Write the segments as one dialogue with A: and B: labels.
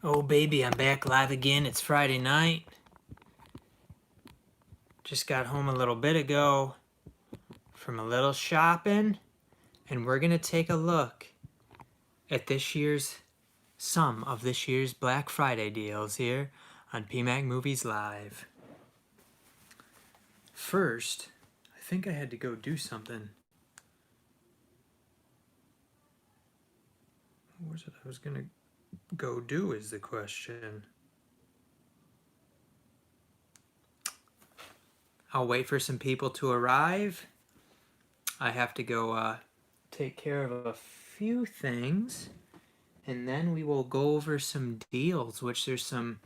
A: Oh baby, I'm back live again. It's Friday night. Just got home a little bit ago from a little shopping, and we're gonna take a look at some of this year's Black Friday deals here on PMac Movies Live. First, I think I had to go do something. What was it I was gonna go do is the question. I'll wait for some people to arrive. I have to go take care of a few things, and then we will go over some deals, which there's some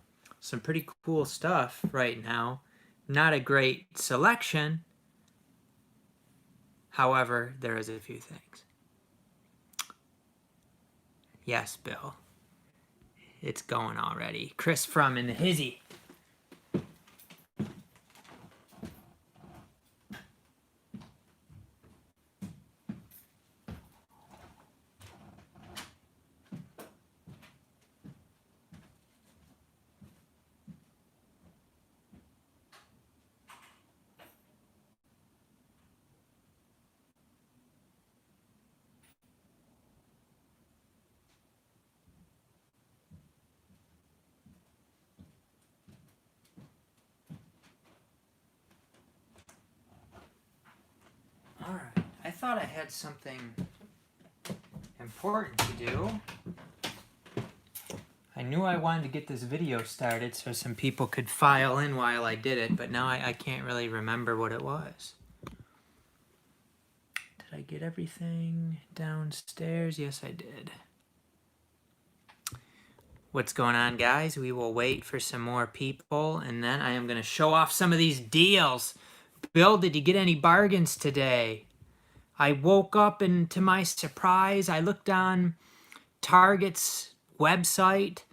A: pretty cool stuff right now. Not a great selection. However, there is a few things. Yes, Bill. It's going already. Chris from in the hizzy. All right. I thought I had something important to do. I knew I wanted to get this video started so some people could file in while I did it, but now I can't really remember what it was. Did I get everything downstairs? Yes, I did. What's going on, guys? We will wait for some more people, and then I am going to show off some of these deals. Bill, did you get any bargains today? I woke up, and to my surprise, I looked on Target's website,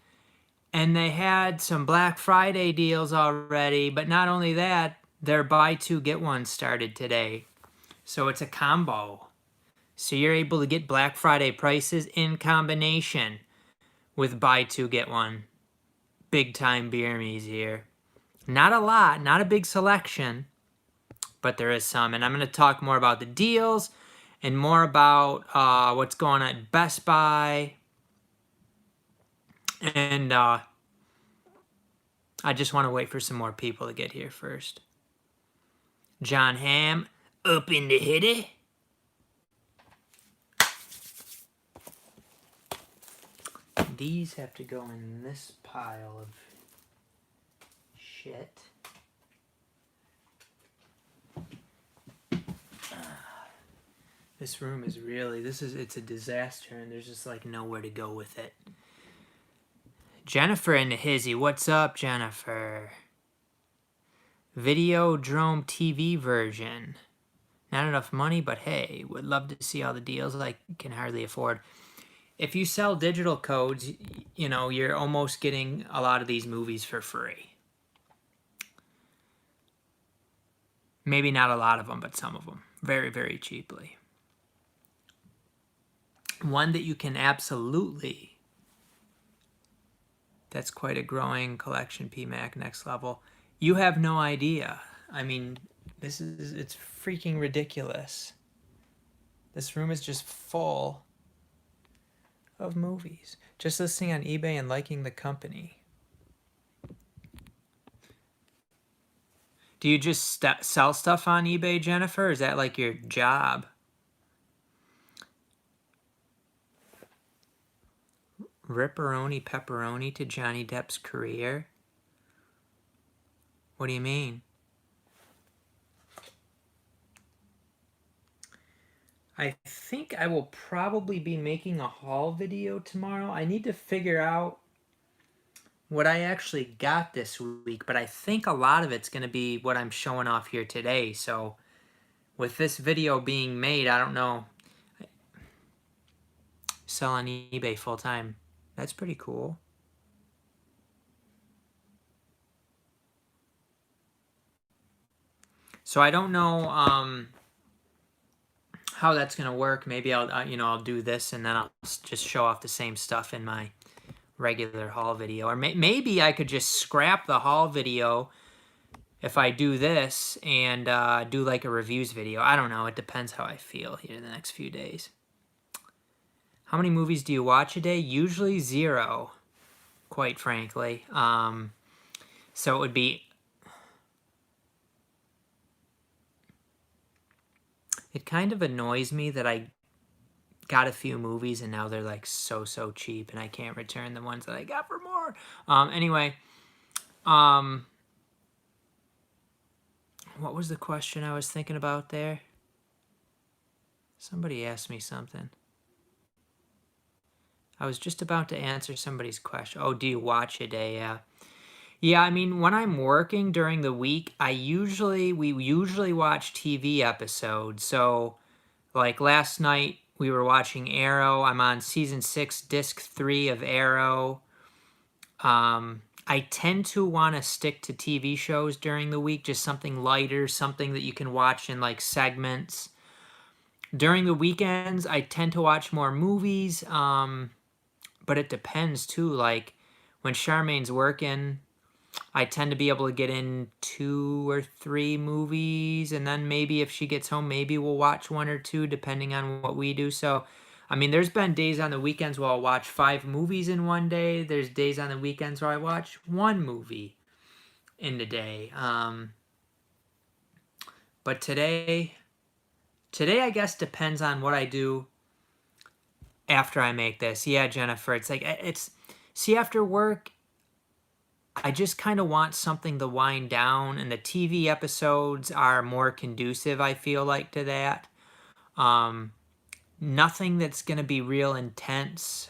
A: and they had some Black Friday deals already, but not only that, their buy two get one started today. So it's a combo. So you're able to get Black Friday prices in combination with buy two get one. Big time beer me's here. Not a lot, not a big selection, but there is some. And I'm going to talk more about the deals and more about what's going on at Best Buy. And I just want to wait for some more people to get here first. John Hamm, up in the hitty. These have to go in this pile of shit. This room is really, it's a disaster, and there's just like nowhere to go with it. Jennifer in the hizzy, what's up, Jennifer? Videodrome TV version. Not enough money, but hey, would love to see all the deals I can hardly afford. If you sell digital codes, you know, you're almost getting a lot of these movies for free. Maybe not a lot of them, but some of them. Very, very cheaply. One that you can absolutely, that's quite a growing collection, PMac Next Level. You have no idea. I mean, it's freaking ridiculous. This room is just full of movies. Just listing on eBay and liking the company. Do you just sell stuff on eBay, Jennifer? Is that like your job? Ripperoni pepperoni to Johnny Depp's career? What do you mean? I think I will probably be making a haul video tomorrow. I need to figure out what I actually got this week, but I think a lot of it's going to be what I'm showing off here today. So with this video being made, I don't know. Sell on eBay full time. That's pretty cool. So I don't know how that's going to work. Maybe I'll do this and then I'll just show off the same stuff in my regular haul video. Or maybe I could just scrap the haul video if I do this and do like a reviews video. I don't know. It depends how I feel here the next few days. How many movies do you watch a day? Usually 0, quite frankly. So it would be... It kind of annoys me that I got a few movies and now they're like so cheap and I can't return the ones that I got for more. Anyway, what was the question I was thinking about there? Somebody asked me something. I was just about to answer somebody's question. Oh, do you watch a day? Yeah. Yeah, I mean, when I'm working during the week, we usually watch TV episodes. So, like last night, we were watching Arrow. I'm on season 6, disc 3 of Arrow. I tend to want to stick to TV shows during the week, just something lighter, something that you can watch in like segments. During the weekends, I tend to watch more movies, but it depends too. Like when Charmaine's working, I tend to be able to get in 2 or 3 movies, and then maybe if she gets home, maybe we'll watch 1 or 2 depending on what we do. So, I mean, there's been days on the weekends where I'll watch 5 movies in one day. There's days on the weekends where I watch 1 movie in the day. But today I guess depends on what I do after I make this. Yeah, Jennifer, see, after work, I just kind of want something to wind down, and the TV episodes are more conducive, I feel like, to that. Nothing that's going to be real intense.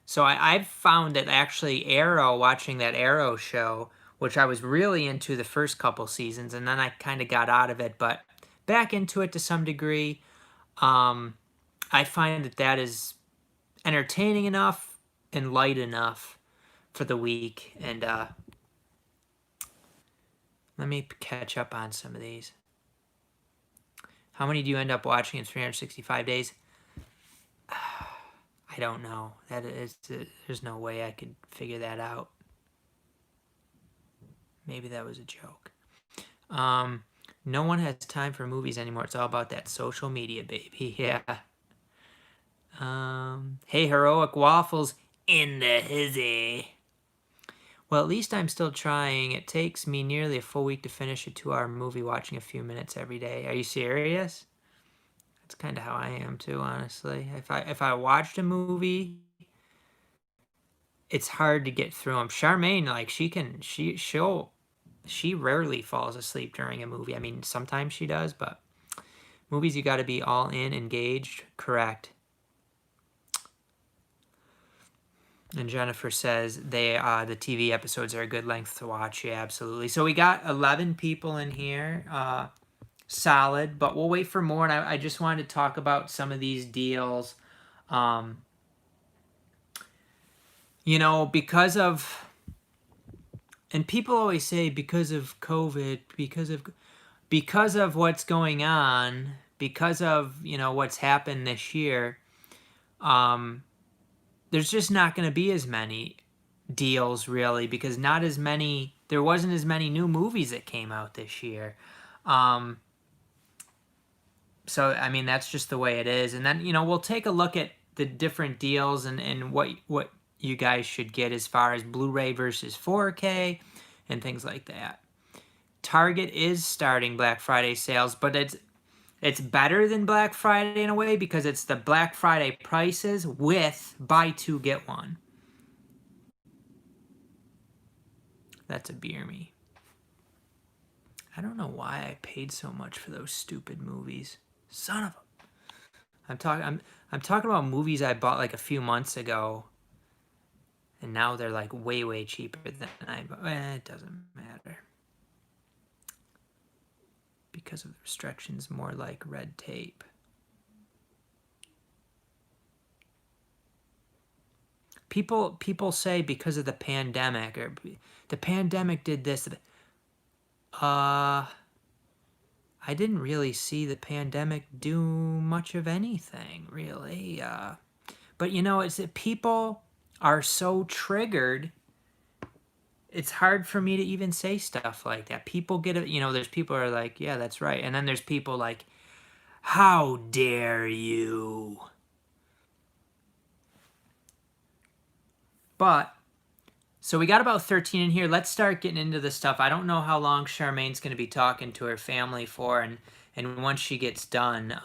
A: So I've found that actually watching that Arrow show, which I was really into the first couple seasons, and then I kind of got out of it, but back into it to some degree. I find that is entertaining enough and light enough for the week. And let me catch up on some of these. How many do you end up watching in 365 days? I don't know. There's no way I could figure that out. Maybe that was a joke. No one has time for movies anymore. It's all about that social media, baby. Yeah. Hey, Heroic Waffles in the hizzy. Well, at least I'm still trying. It takes me nearly a full week to finish a 2-hour movie watching a few minutes every day. Are you serious? That's kind of how I am too, honestly. If I watched a movie, it's hard to get through them. Charmaine, like she rarely falls asleep during a movie. I mean, sometimes she does, but movies you got to be all in, engaged. Correct. And Jennifer says the TV episodes are a good length to watch. Yeah, absolutely. So we got 11 people in here. Solid, but we'll wait for more. And I just wanted to talk about some of these deals. Because of... And people always say because of COVID, because of what's going on, because of, what's happened this year, there's just not going to be as many deals, really, because there wasn't as many new movies that came out this year. So, I mean, that's just the way it is. And then, we'll take a look at the different deals and what you guys should get as far as Blu-ray versus 4K and things like that. Target is starting Black Friday sales, but it's better than Black Friday in a way because it's the Black Friday prices with buy 2 get 1. That's a beer me. I don't know why I paid so much for those stupid movies. Son of a... I'm talking about movies I bought like a few months ago, and now they're like way cheaper than I bought. It doesn't matter. Because of the restrictions, more like red tape. People say because of the pandemic, or the pandemic did this. I didn't really see the pandemic do much of anything, really. But it's that people are so triggered, it's hard for me to even say stuff like that. People get it, there's people who are like, yeah, that's right. And then there's people like, how dare you? But, so we got about 13 in here. Let's start getting into the stuff. I don't know how long Charmaine's going to be talking to her family for. And once she gets done,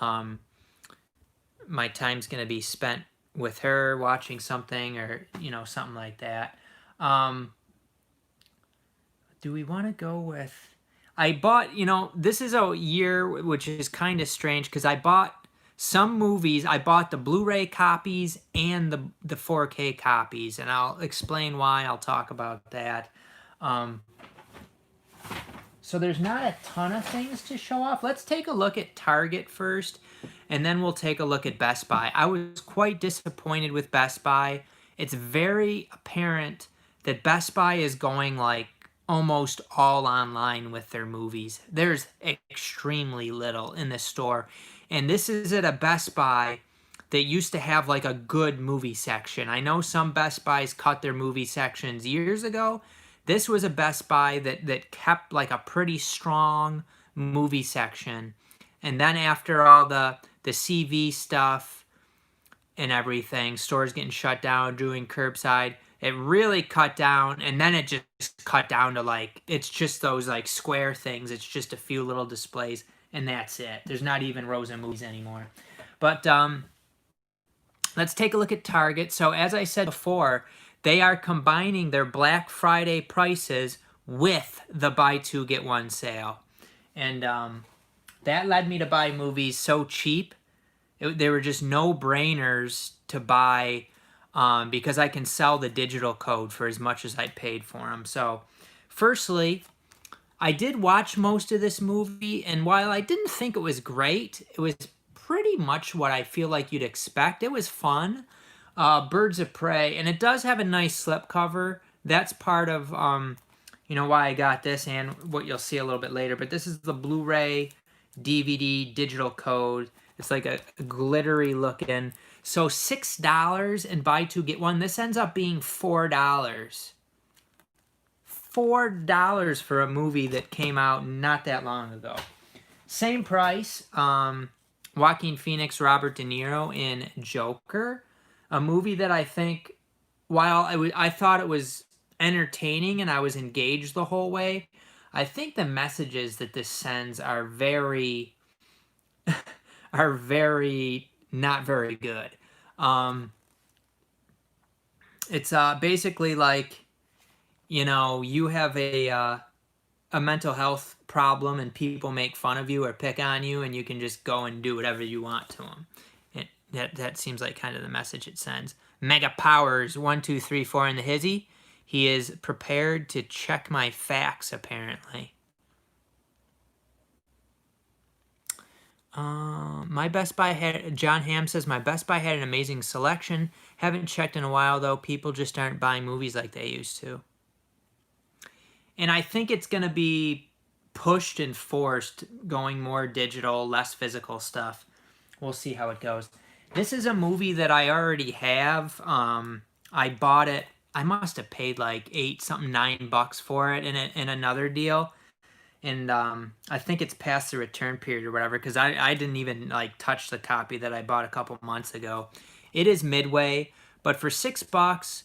A: my time's going to be spent with her watching something or, something like that. Do we want to go with... I bought, this is a year which is kind of strange because I bought some movies. I bought the Blu-ray copies and the 4K copies, and I'll explain why. I'll talk about that. So there's not a ton of things to show off. Let's take a look at Target first, and then we'll take a look at Best Buy. I was quite disappointed with Best Buy. It's very apparent that Best Buy is going like almost all online with their movies. There's extremely little in this store. And this is at a Best Buy that used to have like a good movie section. I know some Best Buys cut their movie sections years ago. This was a Best Buy that kept like a pretty strong movie section. And then after all the CV stuff and everything, stores getting shut down, doing curbside, it really cut down, and then it just cut down to like, it's just those like square things. It's just a few little displays, and that's it. There's not even rows of movies anymore. But let's take a look at Target. So as I said before, they are combining their Black Friday prices with the buy two, get one sale. And that led me to buy movies so cheap. They were just no-brainers to buy because I can sell the digital code for as much as I paid for them. So, firstly, I did watch most of this movie, and while I didn't think it was great, it was pretty much what I feel like you'd expect. It was fun. Birds of Prey, and it does have a nice slipcover. That's part of, why I got this and what you'll see a little bit later. But this is the Blu-ray DVD digital code. It's like a glittery looking. So $6 and buy two, get one. This ends up being $4. $4 for a movie that came out not that long ago. Same price. Joaquin Phoenix, Robert De Niro in Joker. A movie that I think, while I thought it was entertaining and I was engaged the whole way, I think the messages that this sends are very, not very good. It's basically like, you have a mental health problem and people make fun of you or pick on you, and you can just go and do whatever you want to them. That seems like kind of the message it sends. Mega Powers 1, 2, 3, 4 in the hizzy. He is prepared to check my facts, apparently. My Best Buy had, John Ham says, my Best Buy had an amazing selection. Haven't checked in a while, though. People just aren't buying movies like they used to. And I think it's going to be pushed and forced, going more digital, less physical stuff. We'll see how it goes. This is a movie that I already have. I bought it. I must have paid like $9 for it in another deal. And I think it's past the return period or whatever, because I didn't even like touch the copy that I bought a couple months ago. It is Midway, but for $6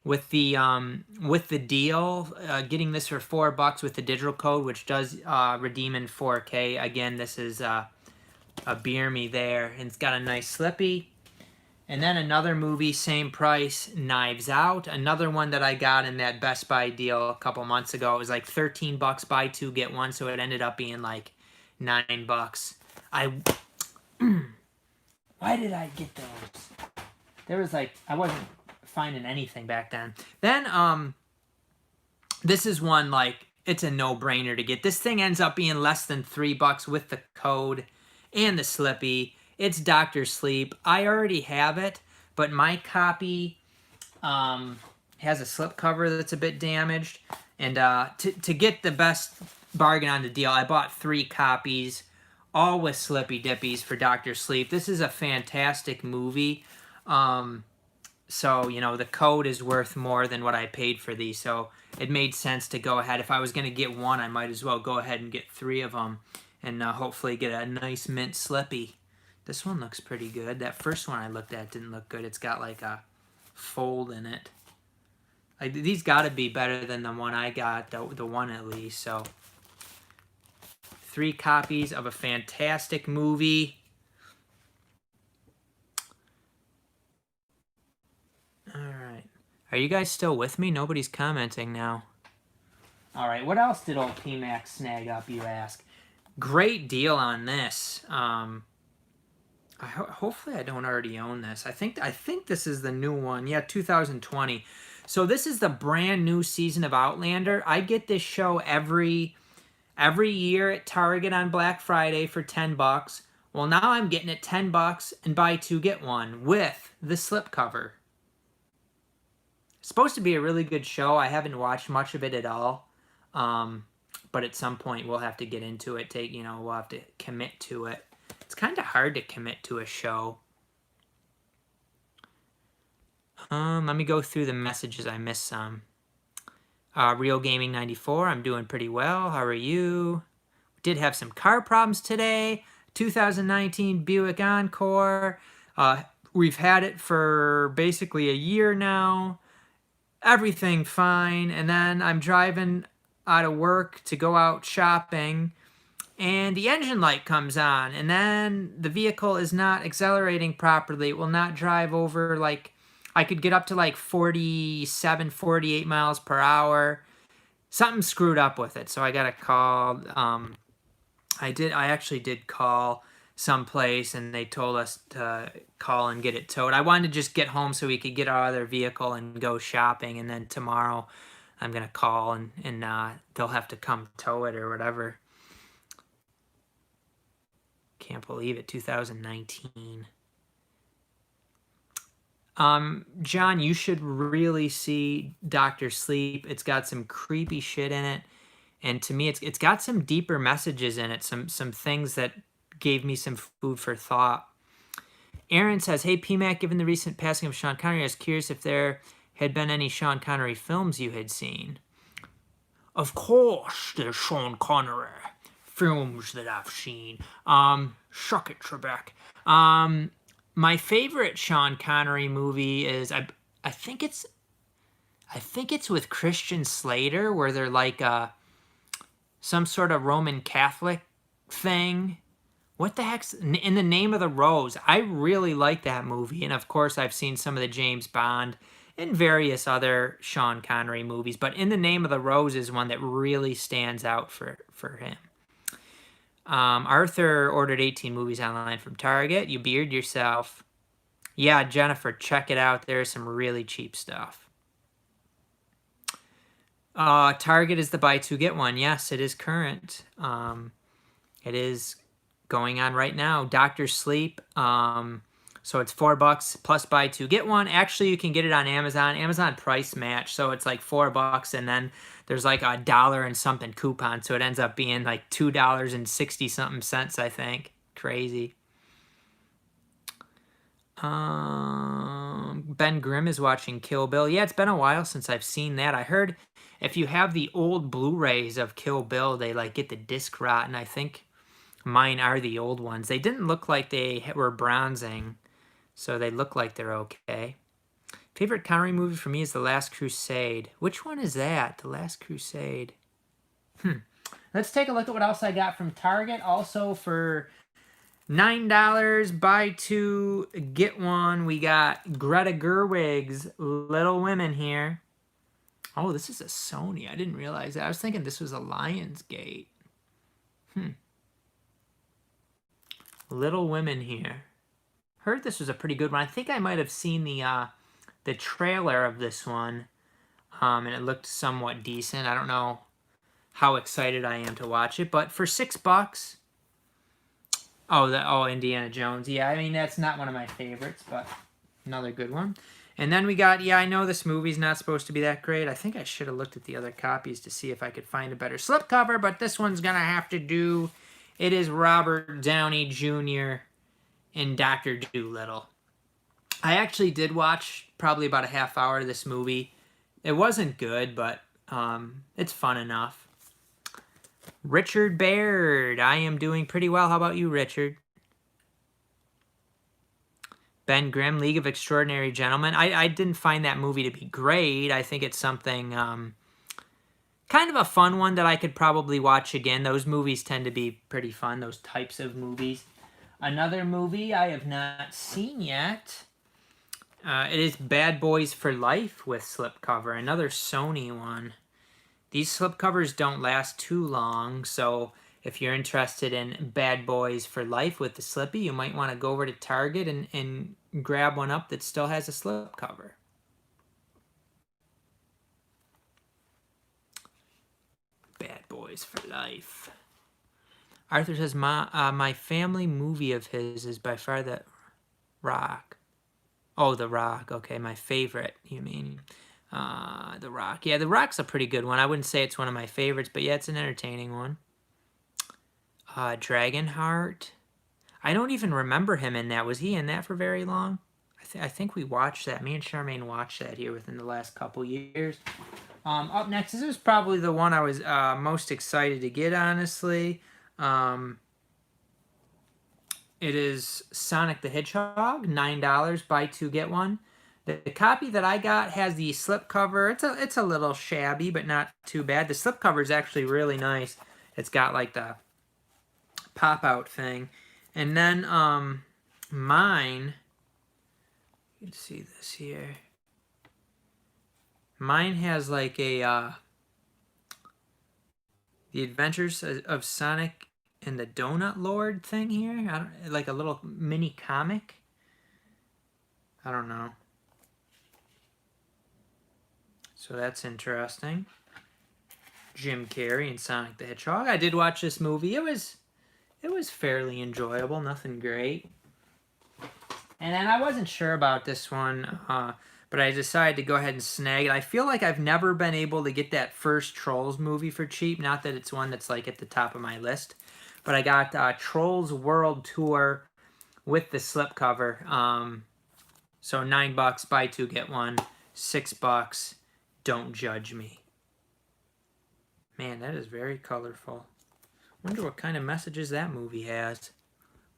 A: with the deal, getting this for $4 with the digital code, which does redeem in 4K. Again, this is a Beer Me there, and it's got a nice slippy. And then another movie, same price, Knives Out. Another one that I got in that Best Buy deal a couple months ago. It was like $13, buy two, get one, so it ended up being like $9. Why did I get those? There was like, I wasn't finding anything back then. Then, this is one like, it's a no-brainer to get. This thing ends up being less than $3 with the code and the slippy. It's Dr. Sleep. I already have it, but my copy has a slipcover that's a bit damaged. And to get the best bargain on the deal, I bought 3 copies, all with slippy dippies for Dr. Sleep. This is a fantastic movie. So, you know, the code is worth more than what I paid for these. So it made sense to go ahead. If I was going to get one, I might as well go ahead and get 3 of them. And hopefully get a nice mint slippy. This one looks pretty good. That first one I looked at didn't look good. It's got like a fold in it. These got to be better than the one I got, the one at least. So 3 copies of a fantastic movie. All right. Are you guys still with me? Nobody's commenting now. All right. What else did old PMac snag up, you ask? Great deal on this. Hopefully I don't already own this. I think this is the new one. Yeah, 2020. So this is the brand new season of Outlander. I get this show every year at Target on Black Friday for $10. Well, now I'm getting it $10 and buy 2 get 1 with the slipcover. It's supposed to be a really good show. I haven't watched much of it at all. But at some point we'll have to get into it. We'll have to commit to it. It's kind of hard to commit to a show. Let me go through the messages. I missed some. Real Gaming 94, I'm doing pretty well. How are you? Did have some car problems today. 2019 Buick Encore. We've had it for basically a year now. Everything fine. And then I'm driving out of work to go out shopping, and the engine light comes on, and then the vehicle is not accelerating properly. It will not drive over, like, I could get up to like 47, 48 miles per hour. Something screwed up with it, so I got a call. I actually did call someplace, and they told us to call and get it towed. I wanted to just get home so we could get our other vehicle and go shopping, and then tomorrow I'm going to call, and they'll have to come tow it or whatever. Can't believe it, 2019. John, you should really see Dr. Sleep. It's got some creepy shit in it. And to me, it's got some deeper messages in it, some things that gave me some food for thought. Aaron says, hey, PMac, given the recent passing of Sean Connery, I was curious if there had been any Sean Connery films you had seen. Of course, there's Sean Connery films that I've seen. Shuck it, Trebek. My favorite Sean Connery movie is I think it's with Christian Slater, where they're like some sort of Roman Catholic thing. What the heck's In the Name of the Rose? I really like that movie, and of course I've seen some of the James Bond and various other Sean Connery movies, but In the Name of the Rose is one that really stands out for him. Arthur ordered 18 movies online from Target. You beard yourself. Yeah, Jennifer, check it out. There's some really cheap stuff. Target is the buy 2 get 1. Yes, it is current. It is going on right now. Dr. Sleep. So it's $4 plus buy 2 get 1. Actually, you can get it on Amazon. Amazon price match. So it's like $4, and then there's like $1 and something coupon. So it ends up being like $2.60 something cents, I think. Crazy. Ben Grimm is watching Kill Bill. Yeah, it's been a while since I've seen that. I heard if you have the old Blu-rays of Kill Bill, they like get the disc rot, and I think mine are the old ones. They didn't look like they were bronzing, so they look like they're okay. Favorite Connery movie for me is The Last Crusade. Which one is that? The Last Crusade. Let's take a look at what else I got from Target. Also for $9, buy 2, get 1. We got Greta Gerwig's Little Women here. Oh, this is a Sony. I didn't realize that. I was thinking this was a Lionsgate. Little Women here. Heard this was a pretty good one. I think I might have seen the trailer of this one, and it looked somewhat decent. I don't know how excited I am to watch it, but for $6, Indiana Jones. Yeah, I mean, that's not one of my favorites, but another good one. And then we got, I know this movie's not supposed to be that great. I think I should have looked at the other copies to see if I could find a better slipcover, but this one's gonna have to do. It is Robert Downey Jr. in Dr. Dolittle. I actually did watch probably about a half hour of this movie. It wasn't good, but it's fun enough. Richard Baird. I am doing pretty well. How about you, Richard? Ben Grimm, League of Extraordinary Gentlemen. I didn't find that movie to be great. I think it's something kind of a fun one that I could probably watch again. Those movies tend to be pretty fun, those types of movies. Another movie I have not seen yet. It is Bad Boys for Life with slipcover, another Sony one. These slipcovers don't last too long, so if you're interested in Bad Boys for Life with the slippy, you might want to go over to Target and grab one up that still has a slipcover. Bad Boys for Life. Arthur says, my family movie of his is by far The Rock. Oh, The Rock. Okay, my favorite, you mean. The Rock. Yeah, The Rock's a pretty good one. I wouldn't say it's one of my favorites, but yeah, it's an entertaining one. Dragonheart. I don't even remember him in that. Was he in that for very long? I think we watched that. Me and Charmaine watched that here within the last couple years. Up next, this is probably the one I was most excited to get, honestly. It is Sonic the Hedgehog, $9, buy two, get one. The copy that I got has the slipcover. It's a little shabby, but not too bad. The slipcover is actually really nice. It's got like the pop-out thing. And then mine, you can see this here. Mine has like a The Adventures of Sonic and the Donut Lord thing here. Like a little mini comic. I don't know. So that's interesting. Jim Carrey and Sonic the Hedgehog. I did watch this movie. It was fairly enjoyable. Nothing great. And then I wasn't sure about this one, but I decided to go ahead and snag it. I feel like I've never been able to get that first Trolls movie for cheap. Not that it's one that's like at the top of my list. But I got Trolls World Tour with the slipcover. So $9, buy two, get one. $6, don't judge me. Man, that is very colorful. Wonder what kind of messages that movie has.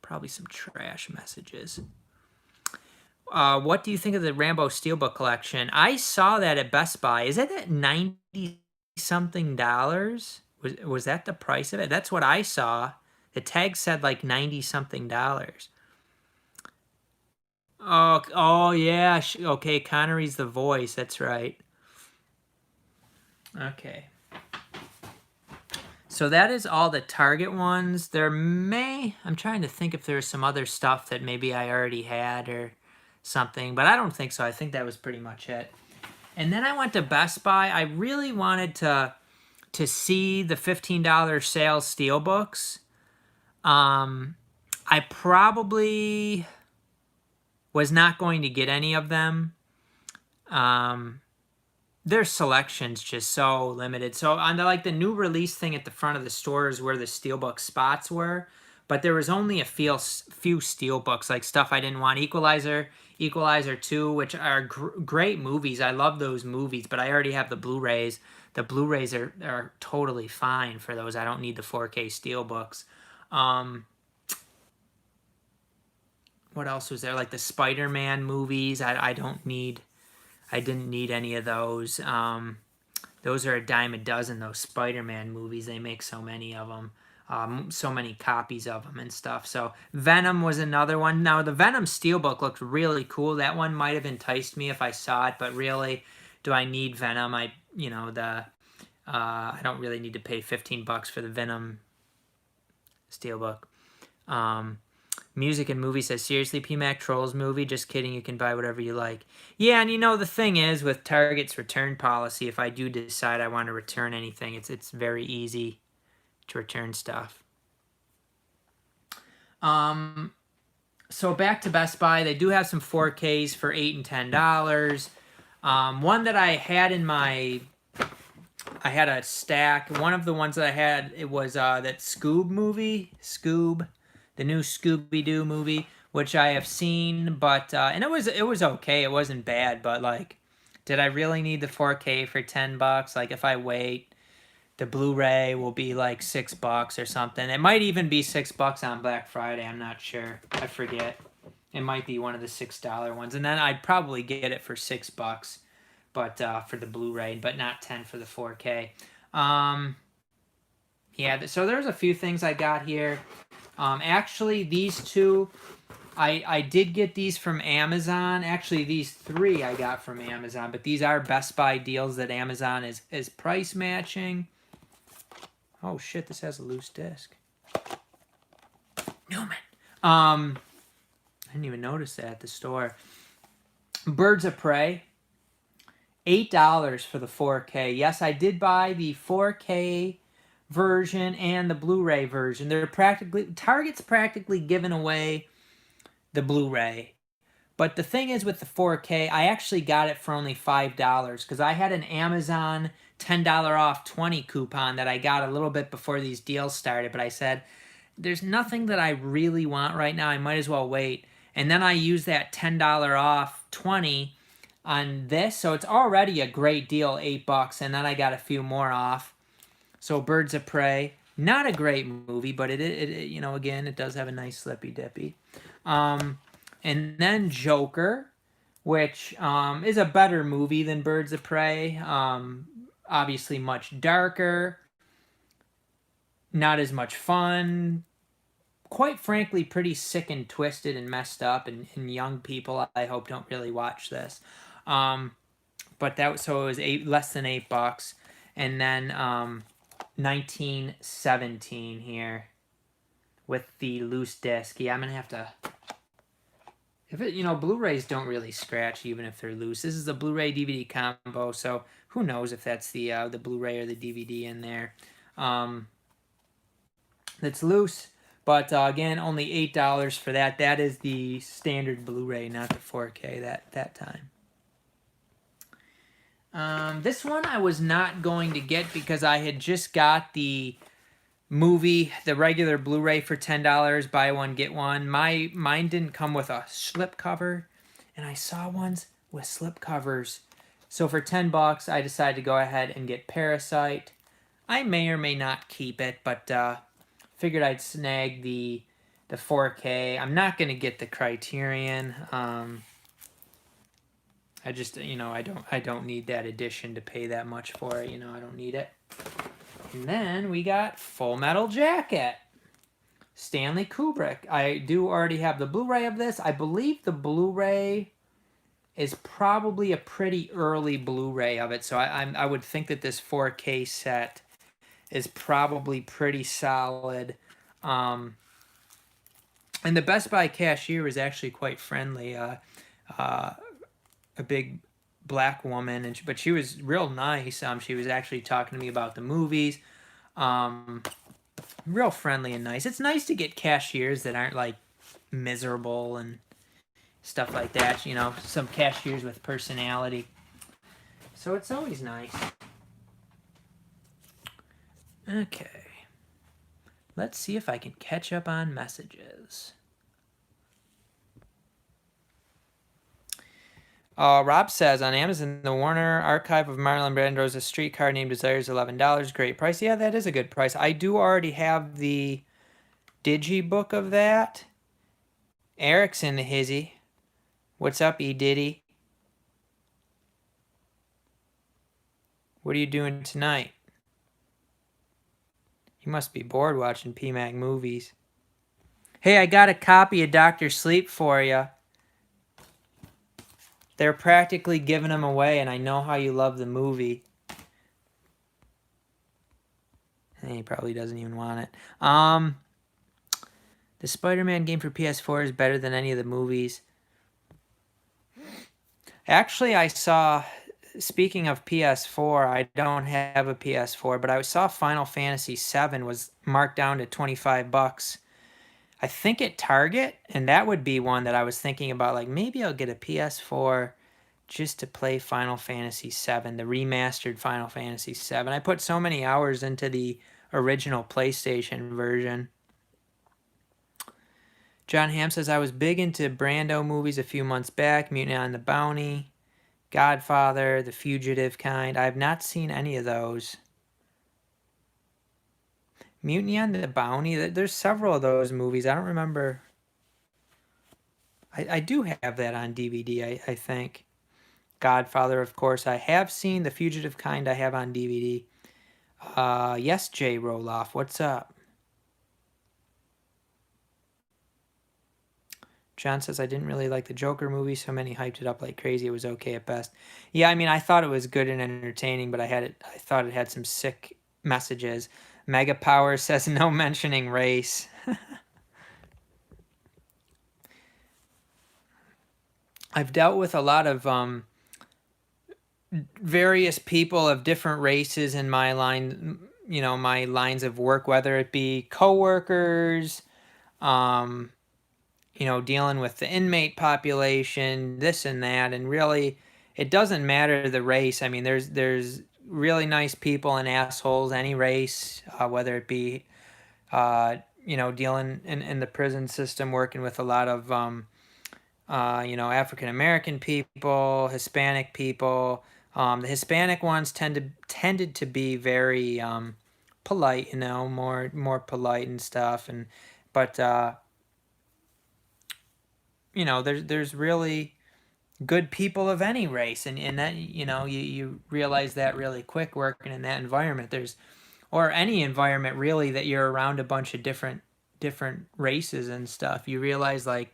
A: Probably some trash messages. What do you think of the Rambo Steelbook collection? I saw that at Best Buy. Is it at $90-something? Was that the price of it? That's what I saw. The tag said like $90-something. Oh yeah. Okay, Connery's the voice. That's right. Okay. So that is all the Target ones. I'm trying to think if there's some other stuff that maybe I already had or something, but I don't think so. I think that was pretty much it. And then I went to Best Buy. I really wanted to see the $15 sales steelbooks. I probably was not going to get any of them. Their selection's just so limited. So on the new release thing at the front of the store is where the steelbook spots were, but there was only a few steelbooks, like stuff I didn't want. Equalizer 2, which are great movies. I love those movies, but I already have the Blu-rays. The Blu-rays are totally fine for those. I don't need the 4K steelbooks. What else was there? Like the Spider-Man movies. I didn't need any of those. Those are a dime a dozen, those Spider-Man movies. They make so many of them. So many copies of them and stuff. So Venom was another one. Now the Venom Steelbook looked really cool. That one might have enticed me if I saw it, but really, do I need Venom? I don't really need to pay $15 for the Venom Steelbook. Music and Movie says, seriously, PMac Trolls movie? Just kidding, you can buy whatever you like. Yeah, and the thing is, with Target's return policy, if I do decide I want to return anything, it's very easy to return stuff. So back to Best Buy, they do have some 4Ks for $8 and $10. One that I had I had a stack. One of the ones that I had, it was that Scoob movie, the new Scooby-Doo movie, which I have seen, but and it was okay. It wasn't bad, but like, did I really need the 4K for $10? Like, if I wait, the Blu-ray will be like $6 or something. It might even be $6 on Black Friday. I'm not sure. I forget. It might be one of the $6 ones, and then I'd probably get it for $6, but for the Blu-ray, but not 10 for the 4K. Yeah, so there's a few things I got here. Actually, these two, I did get these from Amazon. Actually, these three I got from Amazon, but these are Best Buy deals that Amazon is price matching. Oh shit, this has a loose disc. Newman. I didn't even notice that at the store. Birds of Prey. $8 for the 4K. Yes, I did buy the 4K version and the Blu-ray version. Target's practically giving away the Blu-ray. But the thing is, with the 4K, I actually got it for only $5 because I had an Amazon $10 off 20 coupon that I got a little bit before these deals started. But I said, there's nothing that I really want right now. I might as well wait. And then I used that $10 off 20 on this. So it's already a great deal, $8. And then I got a few more off. So Birds of Prey, not a great movie, but it you know, again, it does have a nice slippy dippy. And then Joker, which is a better movie than Birds of Prey. Obviously much darker, not as much fun. Quite frankly, pretty sick and twisted and messed up. And young people, I hope, don't really watch this. But that was, so it was less than $8. And then 1917 here with the loose disc. Yeah, I'm gonna have to. If it, you know, Blu-rays don't really scratch even if they're loose. This is a Blu-ray DVD combo, so who knows if that's the Blu-ray or the DVD in there that's loose. But again, only $8 for that. That is the standard Blu-ray, not the 4K that time. This one I was not going to get because I had just got the movie, the regular Blu-ray for $10, buy one get one. Mine didn't come with a slip cover, and I saw ones with slip covers. So for $10, I decided to go ahead and get Parasite. I may or may not keep it, but figured I'd snag the 4K. I'm not gonna get the Criterion. I just, you know, I don't need that edition to pay that much for it. You know, I don't need it. And then we got Full Metal Jacket. Stanley Kubrick. I do already have the Blu-ray of this. I believe the Blu-ray is probably a pretty early Blu-ray of it. So I would think that this 4K set is probably pretty solid. And the Best Buy cashier was actually quite friendly. A big black woman, but she was real nice. She was actually talking to me about the movies. Real friendly and nice. It's nice to get cashiers that aren't like miserable and stuff like that. You know, some cashiers with personality. So it's always nice. Okay. Let's see if I can catch up on messages. Rob says, on Amazon, the Warner Archive of Marlon Brando's A Streetcar Named Desire is $11. Great price. Yeah, that is a good price. I do already have the digibook of that. Eric's in the hizzy. What's up, E. Diddy? What are you doing tonight? You must be bored watching PMac movies. Hey, I got a copy of Dr. Sleep for you. They're practically giving them away, and I know how you love the movie. And he probably doesn't even want it. The Spider-Man game for PS4 is better than any of the movies. Actually, I saw, speaking of PS4, I don't have a PS4, but I saw Final Fantasy VII was marked down to $25. I think at Target, and that would be one that I was thinking about, like maybe I'll get a PS4 just to play Final Fantasy VII, the remastered Final Fantasy VII. I put so many hours into the original PlayStation version. John Ham says, I was big into Brando movies a few months back. Mutiny on the Bounty, Godfather, The Fugitive kind. I have not seen any of those. Mutiny on the Bounty, there's several of those movies. I don't remember. I do have that on DVD, I think. Godfather, of course, I have seen. The Fugitive kind I have on DVD. Yes, Jay Roloff, what's up? John says, I didn't really like the Joker movie. So many hyped it up like crazy. It was okay at best. Yeah, I mean, I thought it was good and entertaining, but I thought it had some sick messages. Mega Power says, no mentioning race. I've dealt with a lot of various people of different races in my line, my lines of work, whether it be coworkers, dealing with the inmate population, this and that, and really, it doesn't matter the race. I mean, there's really nice people and assholes any race, whether it be dealing in the prison system, working with a lot of African American people, Hispanic people. The Hispanic ones tended to be very polite, more polite and stuff, but there's really good people of any race, and that you realize that really quick working in that environment. Or any environment really that you're around a bunch of different races and stuff. You realize like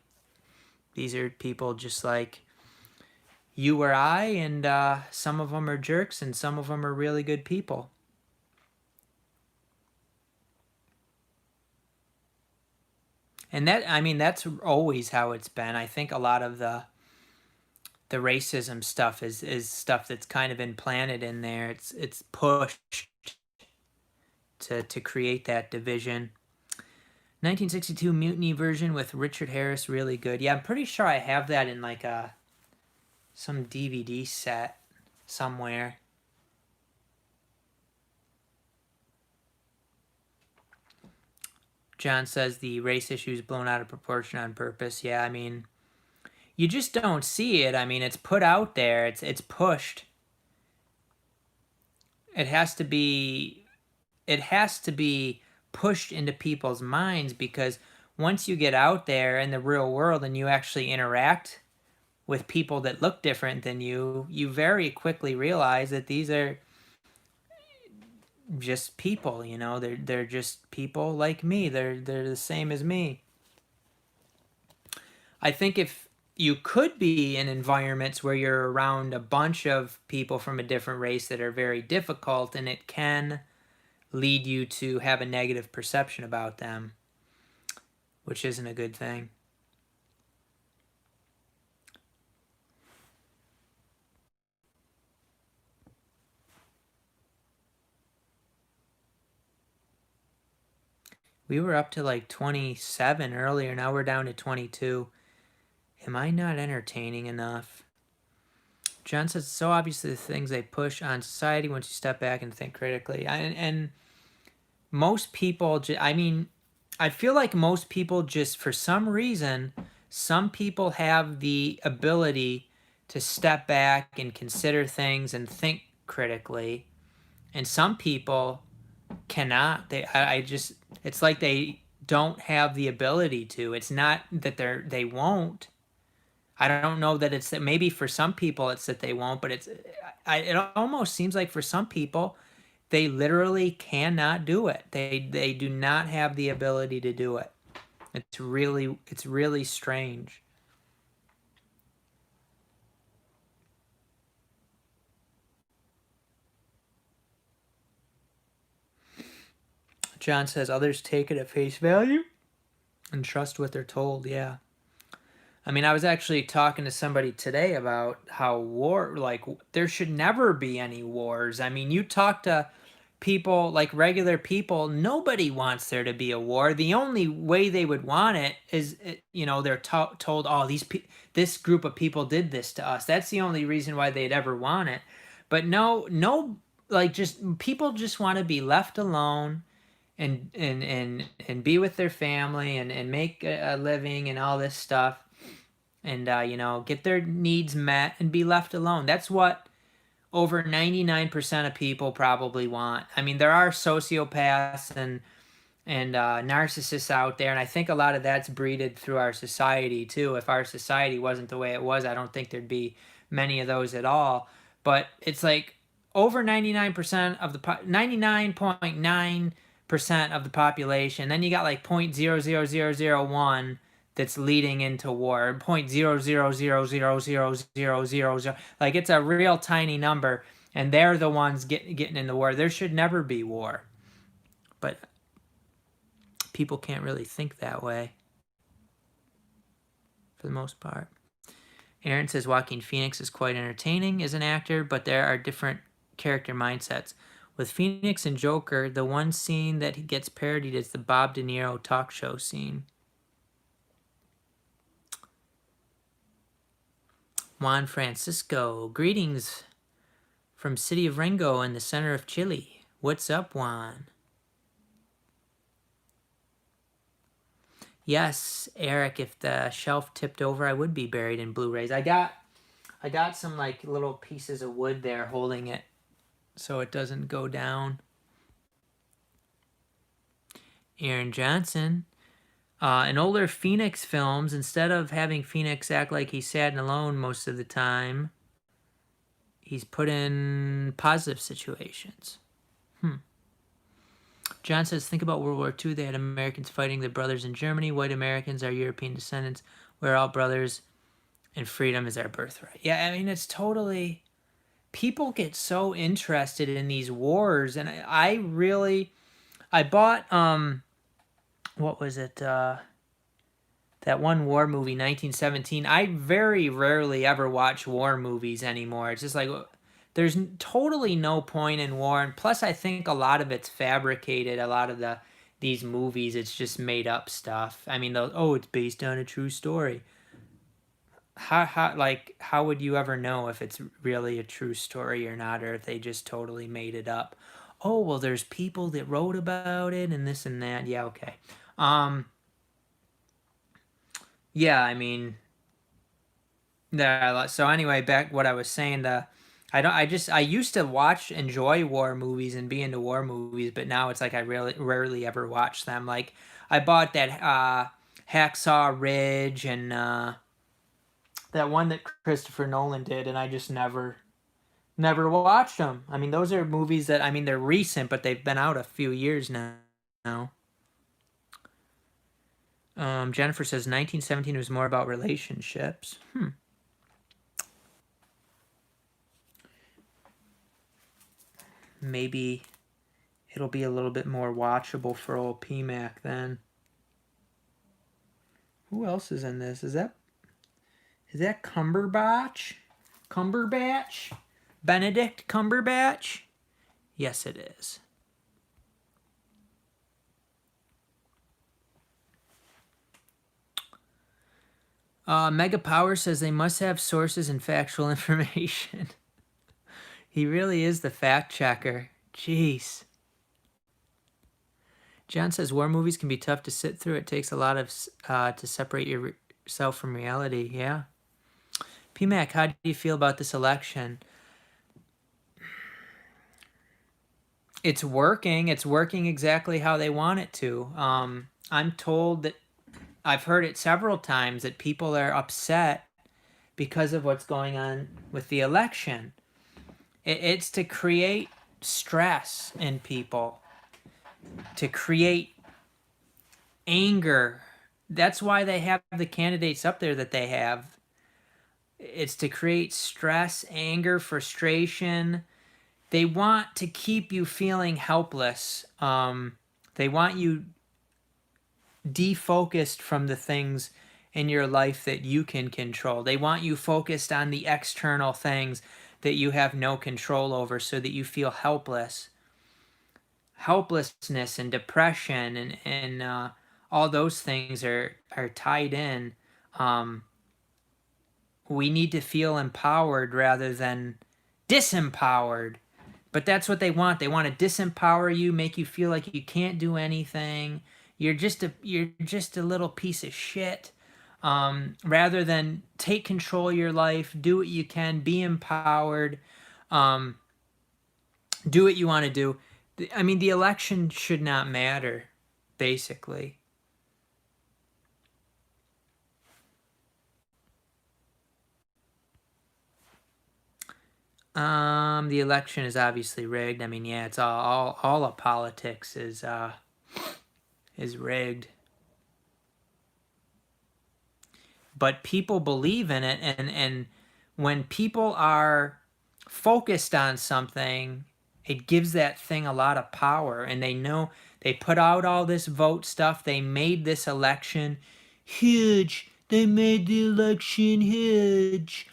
A: these are people just like you or I, and some of them are jerks and some of them are really good people. And that's always how it's been. I think a lot of the racism stuff is stuff that's kind of implanted in there. It's pushed to create that division. 1962 Mutiny version with Richard Harris, really good. Yeah, I'm pretty sure I have that in like some DVD set somewhere. John says the race issue is blown out of proportion on purpose. Yeah, I mean, you just don't see it. I mean, it's put out there. It's pushed. It has to be pushed into people's minds, because once you get out there in the real world and you actually interact with people that look different than you very quickly realize that these are just people, they're just people like me. They're the same as me. I think if you could be in environments where you're around a bunch of people from a different race that are very difficult, and it can lead you to have a negative perception about them, which isn't a good thing. We were up to like 27 earlier. Now we're down to 22. Am I not entertaining enough? John says, it's so obviously the things they push on society once you step back and think critically. And most people, I feel like most people just, for some reason, some people have the ability to step back and consider things and think critically. And some people cannot. It's like they don't have the ability to. It's not that they won't. I don't know that it's that. Maybe for some people it's that they won't, but it almost seems like for some people they literally cannot do it. They do not have the ability to do it. It's really strange. John says others take it at face value and trust what they're told. Yeah. I mean, I was actually talking to somebody today about how there should never be any wars. I mean, you talk to people, like regular people, nobody wants there to be a war. The only way they would want it is, they're told, oh, this group of people did this to us. That's the only reason why they'd ever want it. But no, like, just people just want to be left alone and be with their family and make a living and all this stuff, and you know, get their needs met and be left alone. That's what over 99% of people probably want. I mean, there are sociopaths and narcissists out there, and I think a lot of that's breeded through our society too. If our society wasn't the way it was, I don't think there'd be many of those at all. But it's like over 99% of the 99.9% of the population. Then you got like 0.00001 that's leading into war. 0.0000000. Like, it's a real tiny number, and they're the ones getting in the war. There should never be war. But people can't really think that way for the most part. Aaron says Joaquin Phoenix is quite entertaining as an actor, but there are different character mindsets. With Phoenix and Joker, the one scene that gets parodied is the Bob De Niro talk show scene. Juan Francisco, greetings from city of Rengo in the center of Chile. What's up, Juan? Yes, Eric, if the shelf tipped over, I would be buried in Blu-rays. I got some like little pieces of wood there holding it so it doesn't go down. Aaron Johnson. In older Phoenix films, instead of having Phoenix act like he's sad and alone most of the time, he's put in positive situations. John says, think about World War II. They had Americans fighting their brothers in Germany. White Americans are European descendants. We're all brothers, and freedom is our birthright. Yeah, I mean, it's totally... People get so interested in these wars, and I bought, what was it, that one war movie, 1917. I very rarely ever watch war movies anymore. It's just like... There's totally no point in war, and plus I think a lot of it's fabricated. A lot of these movies, it's just made up stuff. I mean, it's based on a true story. How would you ever know if it's really a true story or not, or if they just totally made it up? Oh, well, there's people that wrote about it and this and that. Yeah, okay. Yeah, I mean, so anyway, back what I was saying, I used to enjoy war movies and be into war movies, but now it's like I rarely ever watch them. Like, I bought that Hacksaw Ridge and that one that Christopher Nolan did, and I just never watched them. I mean, those are movies that, I mean, they're recent, but they've been out a few years now. Jennifer says 1917 was more about relationships. Maybe it'll be a little bit more watchable for old PMac then. Who else is in this? Is that Cumberbatch? Benedict Cumberbatch? Yes, it is. Mega Power says they must have sources and factual information. He really is the fact checker. Jeez. John says war movies can be tough to sit through. It takes a lot of to separate yourself from reality. Yeah. PMac, how do you feel about this election? It's working. It's working exactly how they want it to. I'm told that I've heard it several times that people are upset because of what's going on with the election. It's to create stress in people, to create anger. That's why they have the candidates up there that they have. It's to create stress, anger, frustration. They want to keep you feeling helpless. They want you defocused from the things in your life that you can control. They want you focused on the external things that you have no control over, so that you feel helpless. Helplessness and depression and all those things are tied in. We need to feel empowered rather than disempowered. But that's what they want. They want to disempower you, make you feel like you can't do anything. You're just a little piece of shit. Rather than take control of your life, do what you can, be empowered, um, do what you want to do. I mean, the election should not matter, basically. The election is obviously rigged. I mean, yeah, it's all of politics is rigged. But people believe in it, and when people are focused on something, it gives that thing a lot of power, and they know they put out all this vote stuff. They made this election huge. They made the election huge.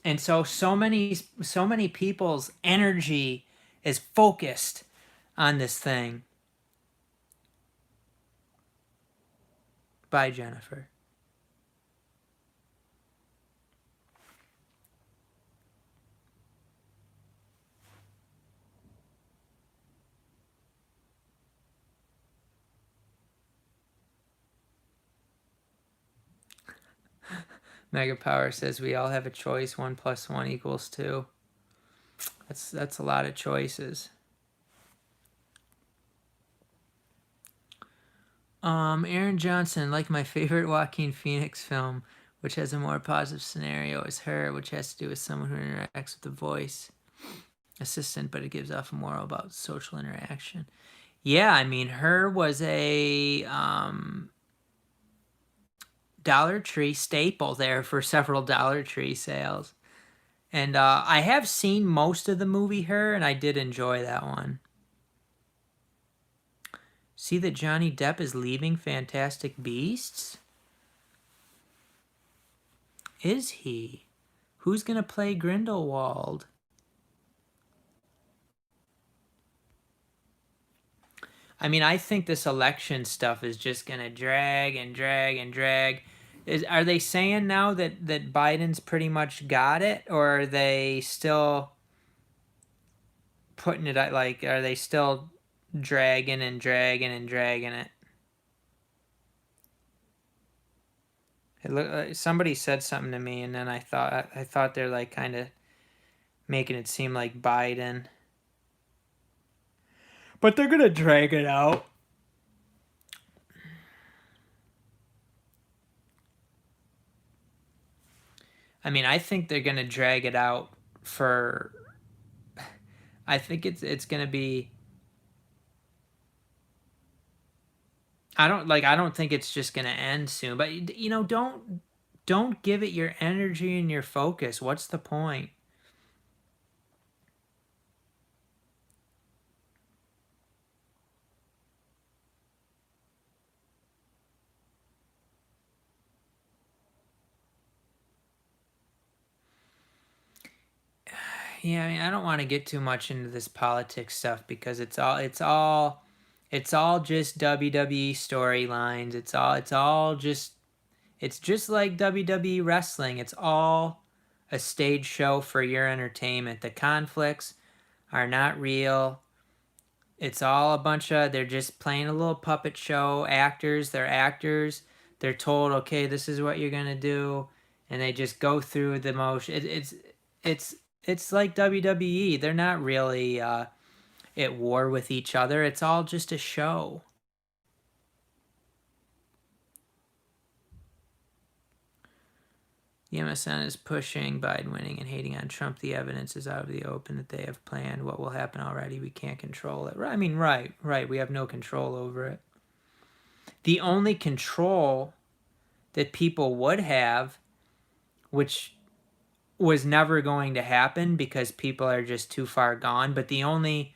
A: And so many people's energy is focused on this thing. Bye, Jennifer. Mega Power says we all have a choice. 1 + 1 = 2. That's a lot of choices. Aaron Johnson, like my favorite Joaquin Phoenix film, which has a more positive scenario, is Her, which has to do with someone who interacts with the voice assistant, but it gives off a moral about social interaction. Yeah, I mean, Her was a Dollar Tree staple there for several Dollar Tree sales. And I have seen most of the movie Her, and I did enjoy that one. See that Johnny Depp is leaving Fantastic Beasts? Is he? Who's going to play Grindelwald? I mean, I think this election stuff is just going to drag and drag and drag. Are they saying now that Biden's pretty much got it, or are they still putting it like, are they still dragging and dragging and dragging it? Somebody said something to me, and then I thought they're like kind of making it seem like Biden, but they're gonna drag it out. I mean, I think they're gonna drag it out for. I think it's gonna be. I don't think it's just gonna end soon. But don't give it your energy and your focus. What's the point? Yeah, I mean, I don't want to get too much into this politics stuff because it's all just WWE storylines. It's just like WWE wrestling. It's all a stage show for your entertainment. The conflicts are not real. It's all a bunch of, they're just playing a little puppet show. They're actors. They're told, okay, this is what you're gonna do, and they just go through the motion. It's like WWE. They're not really at war with each other. It's all just a show. The MSN is pushing Biden winning and hating on Trump. The evidence is out of the open that they have planned what will happen already. We can't control it. I mean, right. We have no control over it. The only control that people would have, which was never going to happen because people are just too far gone, but the only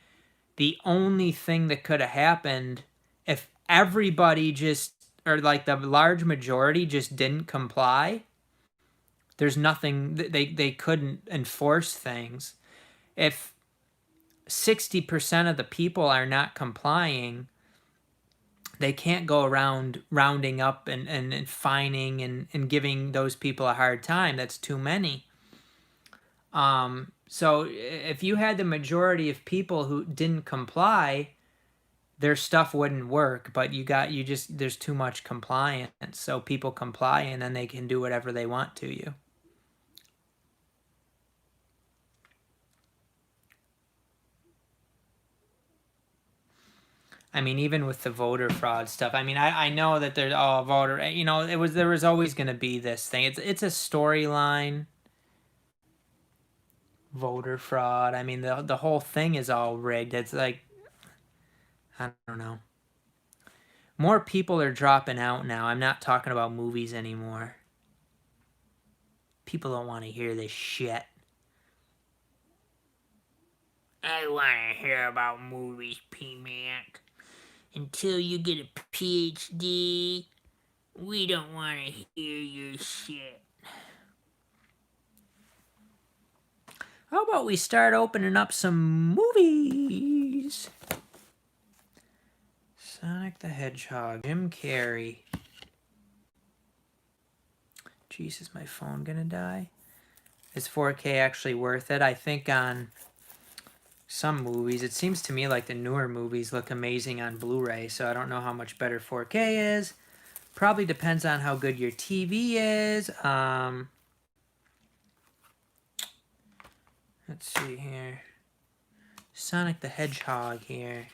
A: thing that could have happened if everybody just, or like the large majority just didn't comply, there's nothing, they couldn't enforce things. If 60% of the people are not complying, they can't go around rounding up and fining and giving those people a hard time. That's too many. So if you had the majority of people who didn't comply, their stuff wouldn't work. But there's too much compliance, so people comply and then they can do whatever they want to you. I mean, even with the voter fraud stuff, I mean, I know that there's voter, there was always going to be this thing. It's a storyline. Voter fraud. I mean, the whole thing is all rigged. It's like, I don't know. More people are dropping out now. I'm not talking about movies anymore. People don't want to hear this shit. I want to hear about movies, PMac. Until you get a PhD, we don't want to hear your shit. How about we start opening up some movies? Sonic the Hedgehog, Jim Carrey. Jeez, is my phone gonna die? Is 4K actually worth it? I think on some movies, it seems to me like the newer movies look amazing on Blu-ray, so I don't know how much better 4K is. Probably depends on how good your TV is. Let's see here. Sonic the Hedgehog here.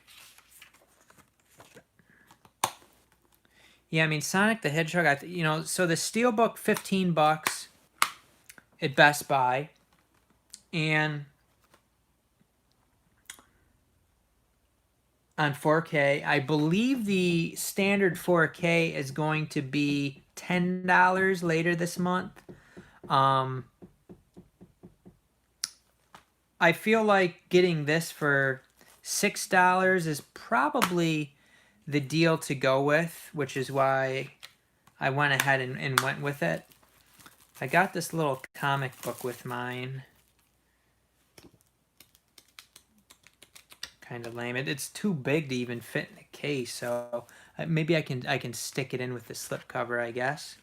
A: Yeah, I mean, Sonic the Hedgehog, so the Steelbook, $15 at Best Buy. And on 4K, I believe the standard 4K is going to be $10 later this month. I feel like getting this for $6 is probably the deal to go with, which is why I went ahead and went with it. I got this little comic book with mine. Kind of lame. It's too big to even fit in the case, so maybe I can stick it in with the slipcover, I guess.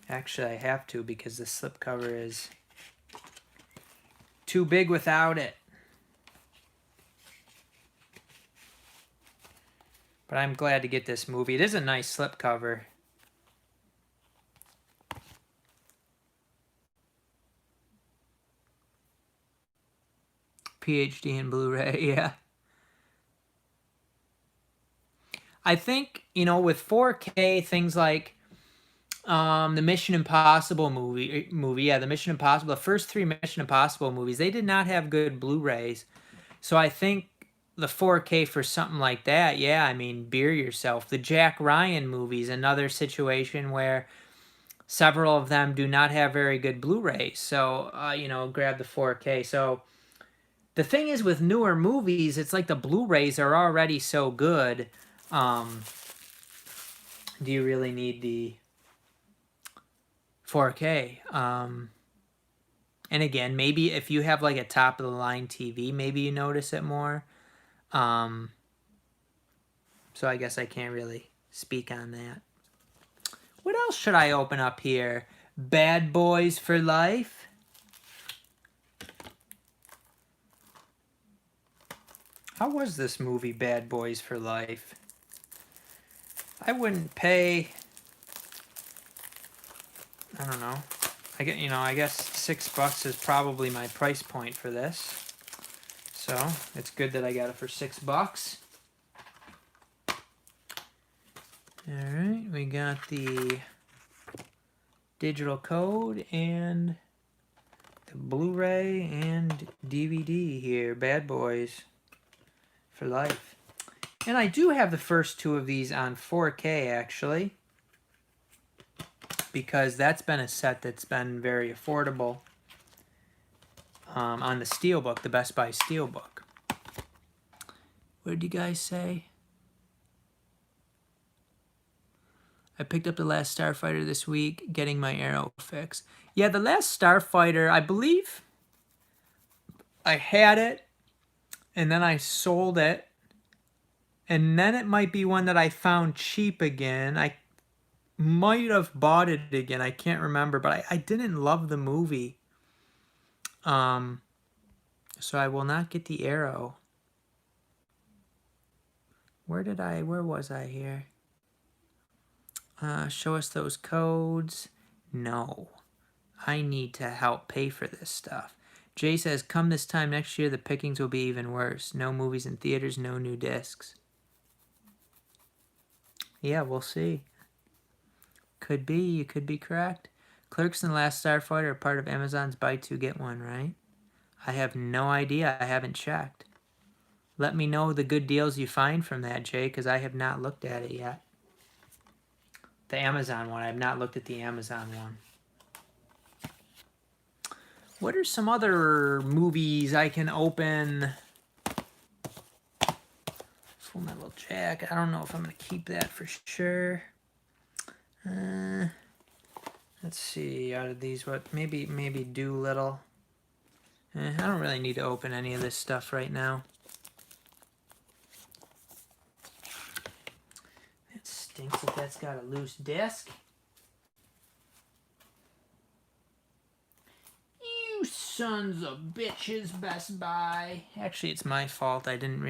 A: Actually, I have to because the slipcover is too big without it. But I'm glad to get this movie. It is a nice slipcover. PhD in Blu-ray, yeah. I think, with 4K, things like the Mission Impossible movie, yeah, the Mission Impossible, the first 3 Mission Impossible movies, they did not have good Blu-rays. So I think the 4K for something like that, yeah, I mean, beer yourself. The Jack Ryan movies, another situation where several of them do not have very good Blu-rays. So, grab the 4K. So the thing is with newer movies, it's like the Blu-rays are already so good. Do you really need the 4K? And again, maybe if you have like a top of the line TV, maybe you notice it more. So I guess I can't really speak on that. What else should I open up here? Bad Boys for Life. How was this movie, Bad Boys for Life? I wouldn't pay, I don't know. I guess $6 is probably my price point for this. So it's good that I got it for $6. Alright, we got the digital code and the Blu-ray and DVD here. Bad Boys for Life. And I do have the first 2 of these on 4K, actually. Because that's been a set that's been very affordable on the Steelbook, the Best Buy Steelbook. What did you guys say? I picked up The Last Starfighter this week, getting my Arrow fix. Yeah, The Last Starfighter, I believe I had it, and then I sold it, and then it might be one that I found cheap again. I might have bought it again. I can't remember, but I didn't love the movie. So I will not get the arrow. Where was I here? Show us those codes. No. I need to help pay for this stuff. Jay says, come this time next year, the pickings will be even worse. No movies in theaters, no new discs. Yeah, we'll see. Could be, you could be correct. Clerks and The Last Starfighter are part of Amazon's Buy Two Get One, right? I have no idea. I haven't checked. Let me know the good deals you find from that, Jay, because I have not looked at it yet. The Amazon one. I have not looked at the Amazon one. What are some other movies I can open? Full Metal Jacket. I don't know if I'm going to keep that for sure. Let's see. Out of these, what? Maybe Doolittle. I don't really need to open any of this stuff right now. It stinks if that's got a loose disc. You sons of bitches, Best Buy. Actually, it's my fault. I didn't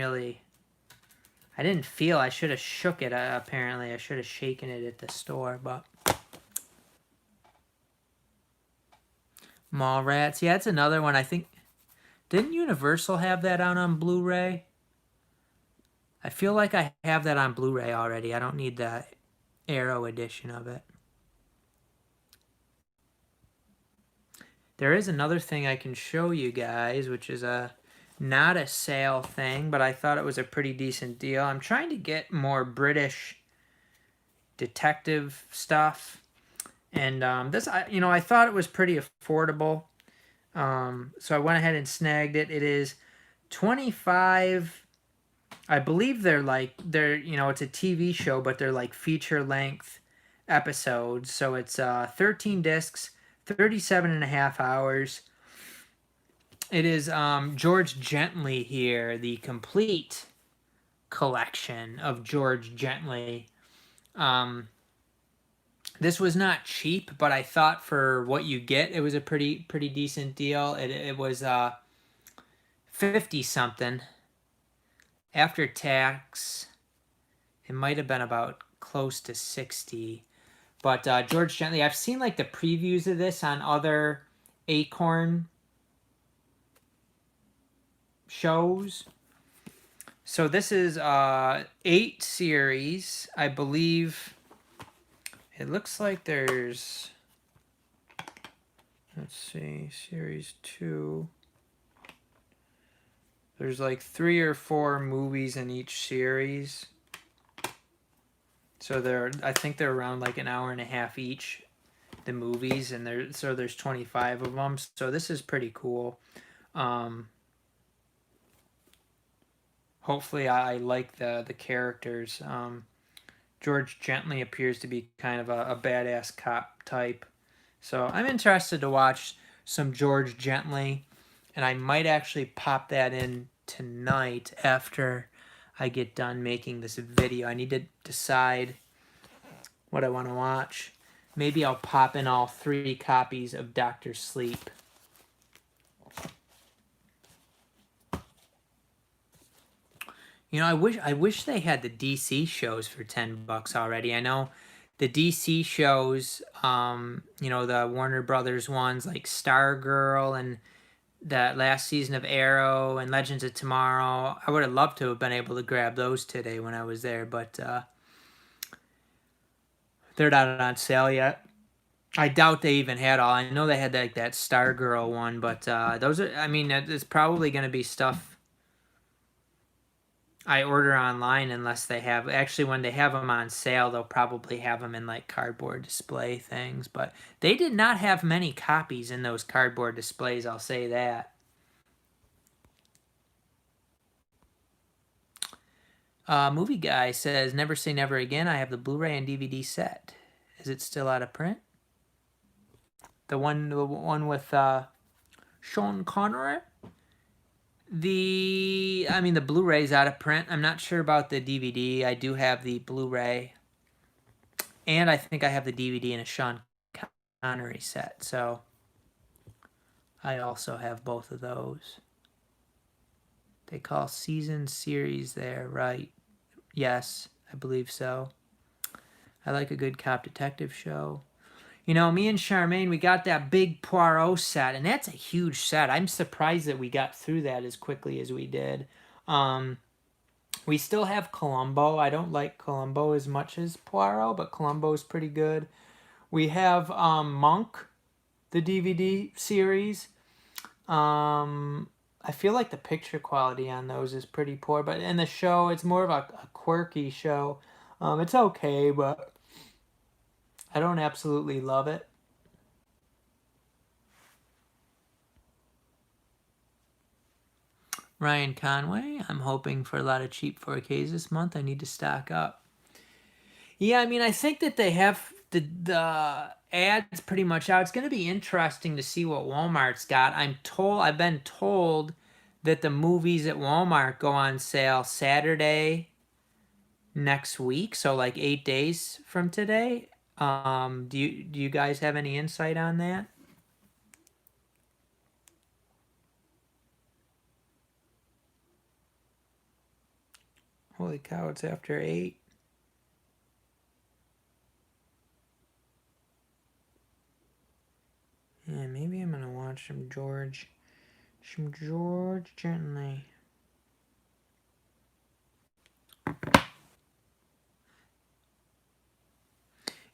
A: feel. I should have shook it, apparently. I should have shaken it at the store, but... Mallrats. Yeah, it's another one. I think... Didn't Universal have that out on Blu-ray? I feel like I have that on Blu-ray already. I don't need the Arrow edition of it. There is another thing I can show you guys, which is not a sale thing, but I thought it was a pretty decent deal. I'm trying to get more British detective stuff, and this, I thought it was pretty affordable, so I went ahead and snagged it. It is 25. I believe they're it's a TV show, but they're like feature length episodes. So it's 13 discs, 37 and a half hours. It is George Gently here, the complete collection of George Gently. This was not cheap, but I thought for what you get, it was a pretty decent deal. It was 50 something. After tax, it might have been about close to 60. But George Gently, I've seen like the previews of this on other Acorn shows. So this is 8 series, I believe. It looks like there's, let's see, series 2. There's like 3 or 4 movies in each series. So I think they're around like an hour and a half each, the movies, and there's 25 of them. So this is pretty cool. Hopefully I like the characters. George Gently appears to be kind of a badass cop type. So I'm interested to watch some George Gently. And I might actually pop that in tonight after I get done making this video. I need to decide what I want to watch. Maybe I'll pop in all 3 copies of Dr. Sleep. I wish they had the DC shows for $10 already. I know the DC shows, the Warner Brothers ones like Stargirl and that last season of Arrow and Legends of Tomorrow. I would have loved to have been able to grab those today when I was there, but they're not on sale yet. I doubt they even had all. I know they had that Stargirl one, but those are, it's probably going to be stuff I order online unless they have, actually when they have them on sale, they'll probably have them in like cardboard display things, but they did not have many copies in those cardboard displays, I'll say that. Movie Guy says, never say never again. I have the Blu-ray and DVD set. Is it still out of print? The one with Sean Connery? The Blu-ray's out of print. I'm not sure about the DVD. I do have the Blu-ray. And I think I have the DVD in a Sean Connery set. So I also have both of those. They call season series there, right? Yes, I believe so. I like a good cop detective show. You know, me and Charmaine, we got that big Poirot set, and that's a huge set. I'm surprised that we got through that as quickly as we did. We still have Columbo. I don't like Columbo as much as Poirot, but Columbo's pretty good. We have Monk, the DVD series. I feel like the picture quality on those is pretty poor, but in the show, it's more of a quirky show. It's okay, but I don't absolutely love it. Ryan Conway, I'm hoping for a lot of cheap 4Ks this month. I need to stock up. Yeah, I mean, I think that they have the ads pretty much out. It's going to be interesting to see what Walmart's got. I've been told that the movies at Walmart go on sale Saturday next week, so like 8 days from today. Do you guys have any insight on that? Holy cow, it's after 8. Yeah, maybe I'm gonna watch some George Gently.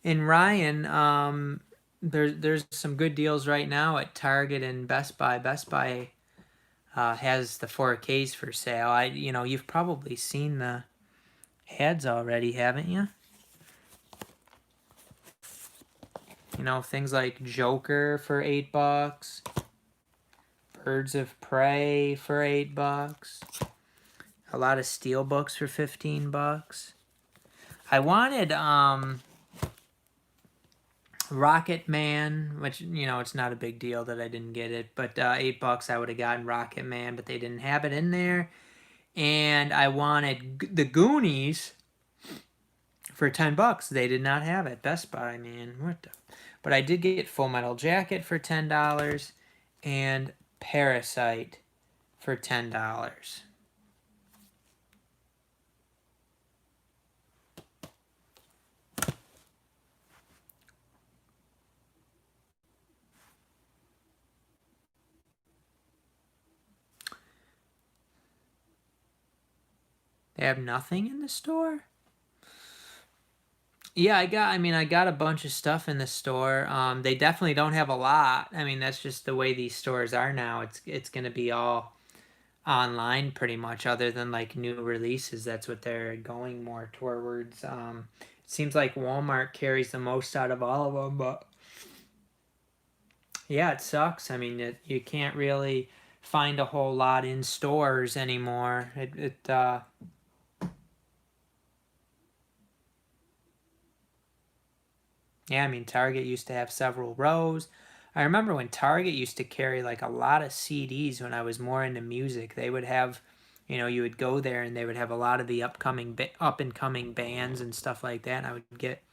A: And Ryan, there's some good deals right now at Target and Best Buy. Best Buy has the 4Ks for sale. You've probably seen the ads already, haven't you? You know, things like Joker for $8, Birds of Prey for $8, a lot of steel books for $15. I wanted Rocket Man, which, it's not a big deal that I didn't get it, but $8 I would have gotten Rocket Man, but they didn't have it in there. And I wanted the Goonies for $10. They did not have it. Best Buy, man. But I did get Full Metal Jacket for $10 and Parasite for $10. They have nothing in the store? Yeah, I got a bunch of stuff in the store. They definitely don't have a lot. I mean, that's just the way these stores are now. It's going to be all online pretty much, other than like new releases. That's what they're going more towards. It seems like Walmart carries the most out of all of them, but yeah, it sucks. I mean, you can't really find a whole lot in stores anymore. Yeah, I mean, Target used to have several rows. I remember when Target used to carry like a lot of CDs when I was more into music. They would have, you would go there and they would have a lot of the up and coming bands and stuff like that. And I would get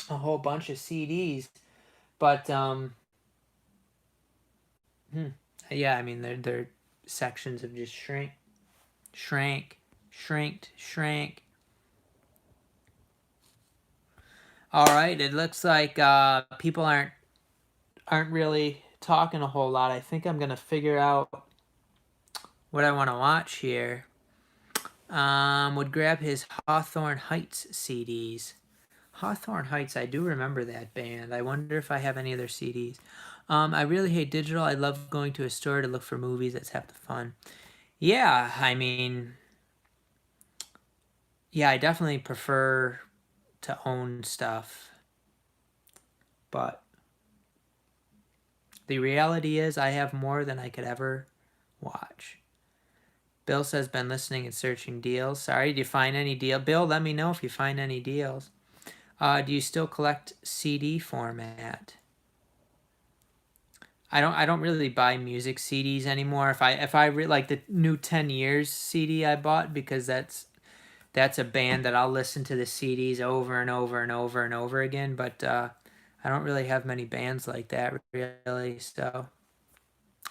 A: a whole bunch of CDs. But hmm, yeah, I mean, their sections have just shrank. All right, it looks like people aren't really talking a whole lot. I think I'm gonna figure out what I want to watch here. Would grab his Hawthorne Heights CDs. Hawthorne Heights, I do remember that band. I wonder if I have any of their CDs. I really hate digital. I love going to a store to look for movies. That's half the fun. Yeah, I mean, yeah, I definitely prefer to own stuff. But the reality is I have more than I could ever watch. Bill says, been listening and searching deals. Sorry, do you find any deal? Bill, let me know if you find any deals. Do you still collect CD format? I don't really buy music CDs anymore. If I like the new 10 Years CD I bought, because that's a band that I'll listen to the CDs over and over and over and over again. But I don't really have many bands like that really. So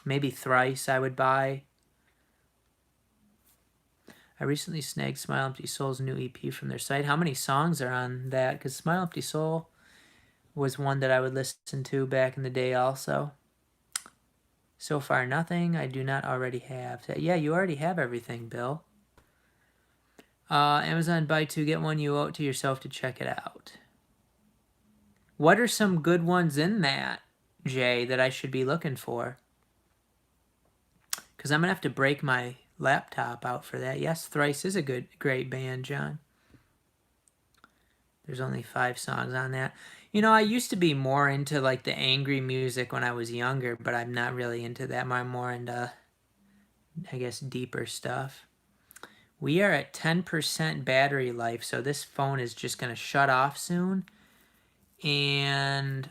A: Maybe Thrice I would buy. I recently snagged Smile Empty Soul's new EP from their site. How many songs are on that? Because Smile Empty Soul was one that I would listen to back in the day also. So far, nothing I do not already have. Yeah, you already have everything, Bill. Amazon buy two, get one. You owe it to yourself to check it out. What are some good ones in that, Jay, that I should be looking for? Because I'm going to have to break my laptop out for that. Yes, Thrice is a great band, John. There's only 5 songs on that. You know, I used to be more into like the angry music when I was younger, but I'm not really into that. I'm more into, I guess, deeper stuff. We are at 10% battery life, so this phone is just going to shut off soon. And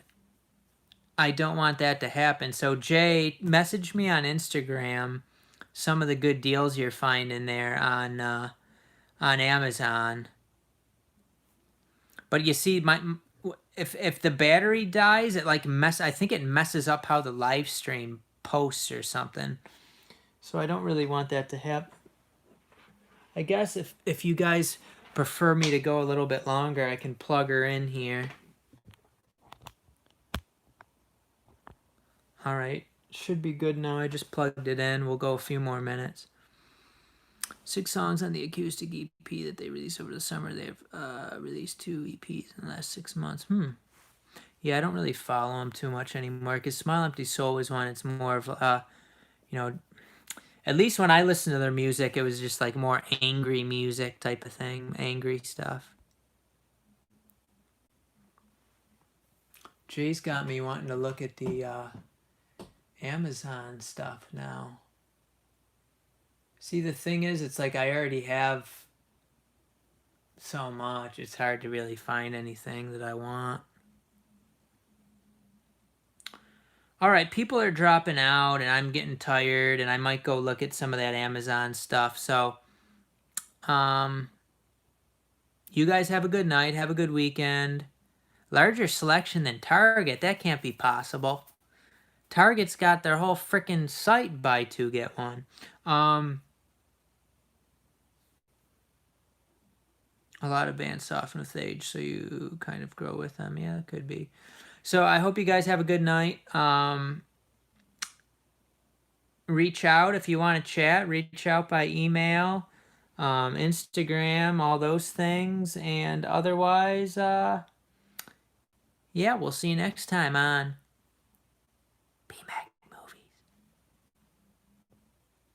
A: I don't want that to happen. So, Jay, message me on Instagram some of the good deals you're finding there on Amazon. But you see, if the battery dies, it like I think it messes up how the live stream posts or something. So I don't really want that to happen. I guess if you guys prefer me to go a little bit longer, I can plug her in here. All right, should be good now. I just plugged it in. We'll go a few more minutes. 6 songs on the acoustic EP that they released over the summer. They've released 2 EPs in the last 6 months. Yeah, I don't really follow them too much anymore because Smile Empty Soul was one. It's more of, you know, at least when I listened to their music, it was just like more angry music type of thing, angry stuff. Jay's got me wanting to look at the Amazon stuff now. See, the thing is, it's like I already have so much. It's hard to really find anything that I want. All right, people are dropping out and I'm getting tired and I might go look at some of that Amazon stuff. So, you guys have a good night. Have a good weekend. Larger selection than Target. That can't be possible. Target's got their whole freaking site buy two, get one. A lot of bands soften with age, so you kind of grow with them. Yeah, it could be. So I hope you guys have a good night. Reach out if you want to chat. Reach out by email, Instagram, all those things. And otherwise, yeah, we'll see you next time on